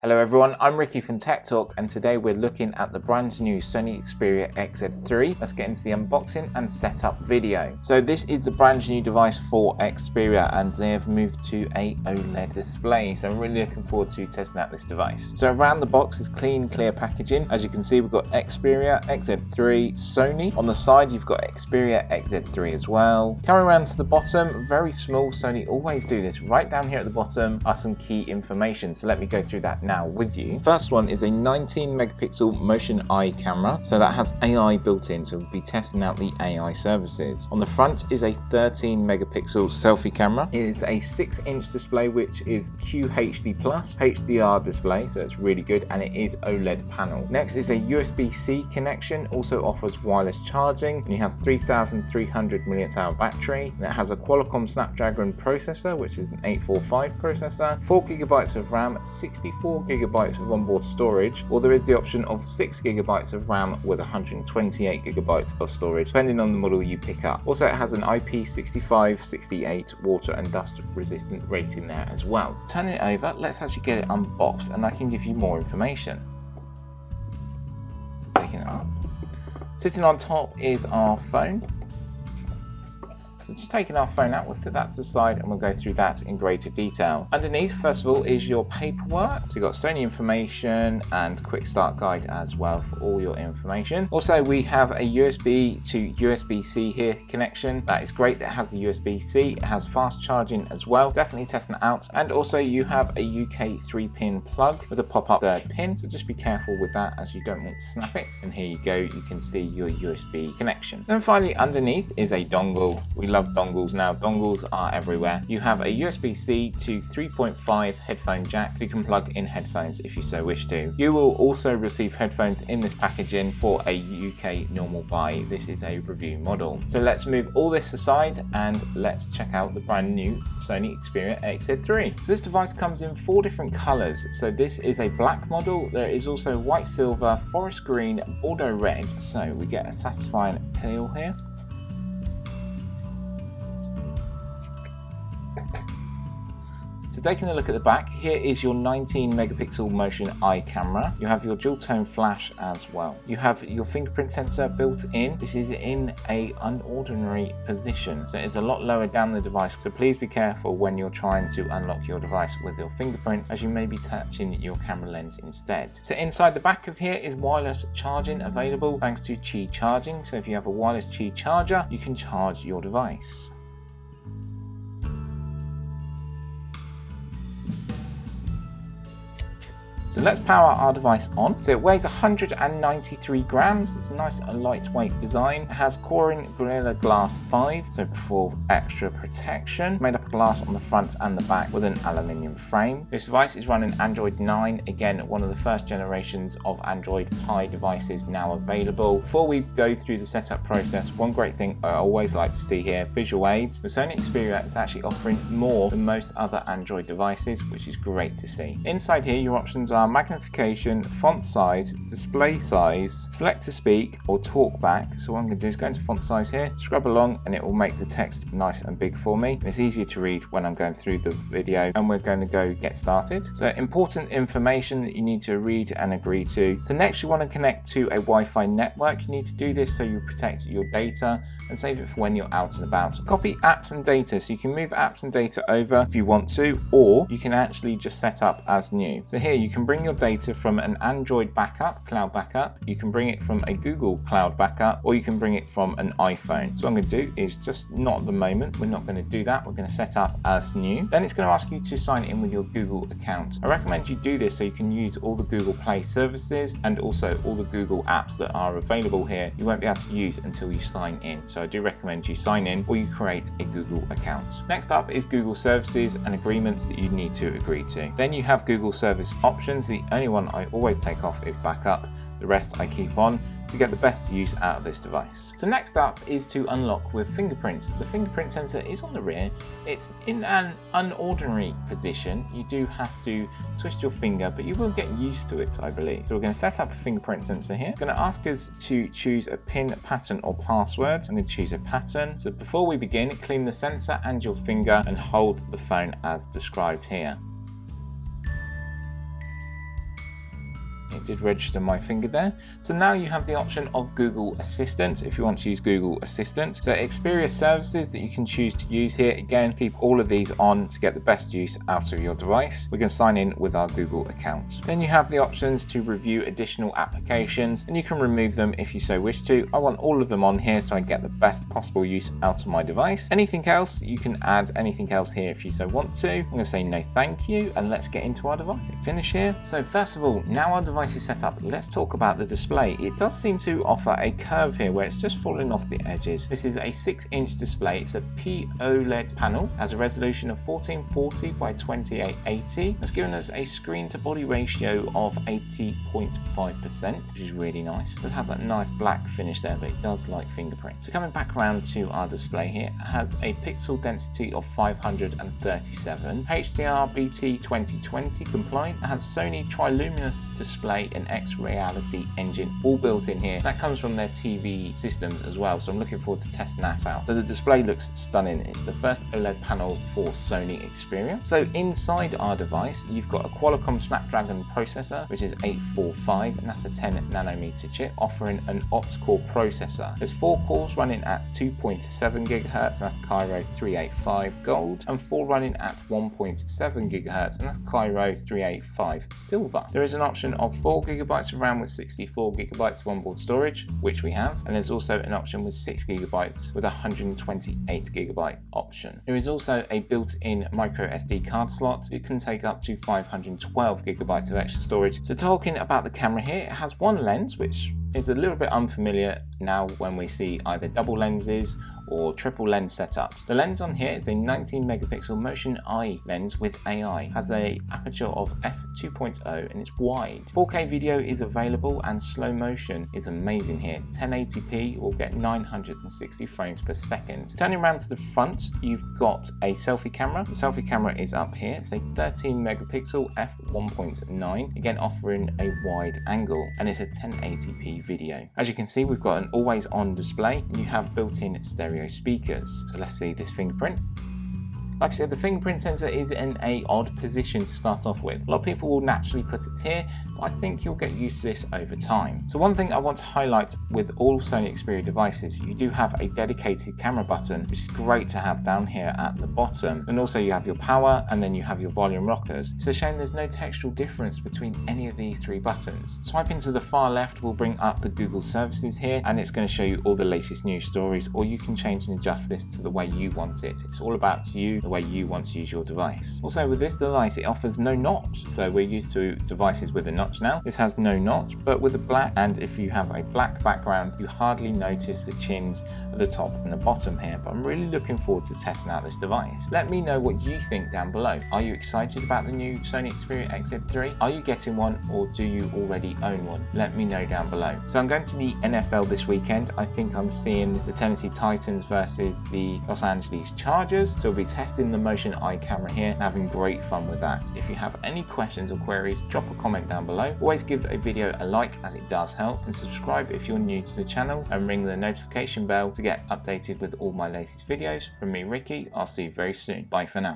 Hello everyone, I'm Ricky from Tech Talk and today we're looking at the brand new Sony Xperia XZ3. Let's get into the unboxing and setup video. So this is the brand new device for Xperia and they have moved to a OLED display. So I'm really looking forward to testing out this device. So around the box is clean, clear packaging. As you can see, we've got Xperia XZ3 Sony. On the side, you've got Xperia XZ3 as well. Coming around to the bottom, very small. Sony always do this. Right down here at the bottom are some key information. So let me go through that now with you. First one is a 19 megapixel motion eye camera. So that has AI built in. So we'll be testing out the AI services. On the front is a 13 megapixel selfie camera. It is a 6-inch display, which is QHD plus HDR display. So it's really good. And it is OLED panel. Next is a USB-C connection. Also offers wireless charging. And you have 3,300 mAh battery. And it has a Qualcomm Snapdragon processor, which is an 845 processor, 4 GB of RAM, 64 GB of onboard storage, or there is the option of 6 GB of RAM with 128 GB of storage, depending on the model you pick up. Also, it has an IP65-68 water and dust resistant rating there as well. Turning it over, let's actually get it unboxed and I can give you more information. Taking it up. Sitting on top is our phone. So just taking our phone out, we'll set that to the side and we'll go through that in greater detail. Underneath, first of all, is your paperwork. So you've got Sony information and quick start guide as well for all your information. Also, we have a USB to USB-C here connection. That is great. That has the USB-C. It has fast charging as well. Definitely testing it out. And also you have a UK 3-pin plug with a pop-up 3rd pin. So just be careful with that as you don't want to snap it. And here you go. You can see your USB connection. Then finally, underneath is a dongle. We love dongles now. Dongles are everywhere. You have a USB-C to 3.5 headphone jack. You can plug in headphones if you so wish to. You will also receive headphones in this packaging for a UK normal buy. This is a review model. So let's move all this aside and let's check out the brand new Sony Xperia XZ3. So this device comes in 4 different colors. So this is a black model. There is also white silver, forest green, bordeaux red. So we get a satisfying appeal here. So taking a look at the back, here is your 19 megapixel motion eye camera. You have your dual tone flash as well. You have your fingerprint sensor built in. This is in a unordinary position. So it's a lot lower down the device. So please be careful when you're trying to unlock your device with your fingerprints, as you may be touching your camera lens instead. So inside the back of here is wireless charging available thanks to Qi charging. So if you have a wireless Qi charger, you can charge your device. So let's power our device on. So it weighs 193 grams. It's a nice lightweight design. It has Coring Gorilla Glass 5, so for extra protection. Made up of glass on the front and the back with an aluminium frame. This device is running Android 9. Again, one of the first generations of Android Pie devices now available. Before we go through the setup process, one great thing I always like to see here, visual aids. The Sony Xperia is actually offering more than most other Android devices, which is great to see. Inside here, your options are magnification, font size, display size, select to speak or talk back. So what I'm going to do is go into font size here, scrub along, and it will make the text nice and big for me. It's easier to read when I'm going through the video, and we're going to go get started. So important information that you need to read and agree to. So next you want to connect to a Wi-Fi network. You need to do this so you protect your data and save it for when you're out and about. Copy apps and data, so you can move apps and data over if you want to, or you can actually just set up as new. So here you can bring your data from an Android backup, cloud backup, you can bring it from a Google cloud backup, or you can bring it from an iPhone. So what I'm going to do is just not at the moment, we're not going to do that, we're going to set up as new. Then it's going to ask you to sign in with your Google account. I recommend you do this so you can use all the Google Play services and also all the Google apps that are available here. You won't be able to use until you sign in. So I do recommend you sign in or you create a Google account. Next up is Google services and agreements that you need to agree to. Then you have Google service options. The only one I always take off is backup. The rest I keep on to get the best use out of this device. So next up is to unlock with fingerprint. The fingerprint sensor is on the rear. It's in an unordinary position. You do have to twist your finger, but you will get used to it, I believe. So we're going to set up a fingerprint sensor here. It's going to ask us to choose a PIN, pattern or password. I'm going to choose a pattern. So before we begin, clean the sensor and your finger and hold the phone as described here. it did register my finger there. So now you have the option of Google Assistant if you want to use Google Assistant. So Xperia services that you can choose to use here. Again, keep all of these on to get the best use out of your device. We can sign in with our Google account. Then you have the options to review additional applications, and you can remove them if you so wish to. I want all of them on here so I get the best possible use out of my device. Anything else, you can add anything else here if you so want to. I'm going to say no thank you, and let's get into our device. Finish here. So first of all, now our device is set up, let's talk about the display. It does seem to offer a curve here where it's just falling off the edges. This is a 6-inch display. It's a OLED panel, has a resolution of 1440 by 2880. It's given us a screen to body ratio of 80.5%, which is really nice. It does have that nice black finish there, but it does like fingerprint. So coming back around to our display here, it has a pixel density of 537, HDR BT 2020 compliant. It has Sony triluminous display and X-Reality engine all built in here. That comes from their TV systems as well, so I'm looking forward to testing that out. So the display looks stunning. It's the first OLED panel for Sony Xperia. So inside our device, you've got a Qualcomm Snapdragon processor, which is 845, and that's a 10 nanometer chip, offering an octa-core processor. There's 4 cores running at 2.7 GHz, and that's Cairo 385 Gold, and 4 running at 1.7 GHz, and that's Cairo 385 Silver. There is an option of 4 GB of RAM with 64 GB of onboard storage, which we have, and there's also an option with 6 GB with a 128 GB option. There is also a built-in micro SD card slot. It can take up to 512 GB of extra storage. So talking about the camera here, it has one lens, which is a little bit unfamiliar now when we see either double lenses or triple lens setups. The lens on here is a 19 megapixel motion eye lens with AI. It has a aperture of f2.0 and it's wide. 4K video is available and slow motion is amazing here. 1080p will get 960 frames per second. Turning around to the front, you've got a selfie camera. The selfie camera is up here. It's a 13 megapixel f1.9, again offering a wide angle, and it's a 1080p video. As you can see, we've got an always on display and you have built-in stereo speakers. So let's see this fingerprint. Like I said, the fingerprint sensor is in an odd position to start off with. A lot of people will naturally put it here, but I think you'll get used to this over time. So one thing I want to highlight with all Sony Xperia devices, you do have a dedicated camera button, which is great to have down here at the bottom. And also you have your power, and then you have your volume rockers. It's a shame there's no textual difference between any of these 3 buttons. Swiping to the far left will bring up the Google services here, and it's going to show you all the latest news stories, or you can change and adjust this to the way you want it. It's all about you, the way you want to use your device. Also with this device, it offers no notch. So we're used to devices with a notch now. This has no notch, but with a black, and if you have a black background, you hardly notice the chins at the top and the bottom here. But I'm really looking forward to testing out this device. Let me know what you think down below. Are you excited about the new Sony Xperia XZ3? Are you getting one, or do you already own one? Let me know down below. So I'm going to the NFL this weekend. I think I'm seeing the Tennessee Titans versus the Los Angeles Chargers. So we'll be testing the motion eye camera here, having great fun with that. If you have any questions or queries, drop a comment down below. Always give a video a like, as it does help, and subscribe if you're new to the channel, and ring the notification bell to get updated with all my latest videos. From me, Ricky, I'll see you very soon. Bye for now.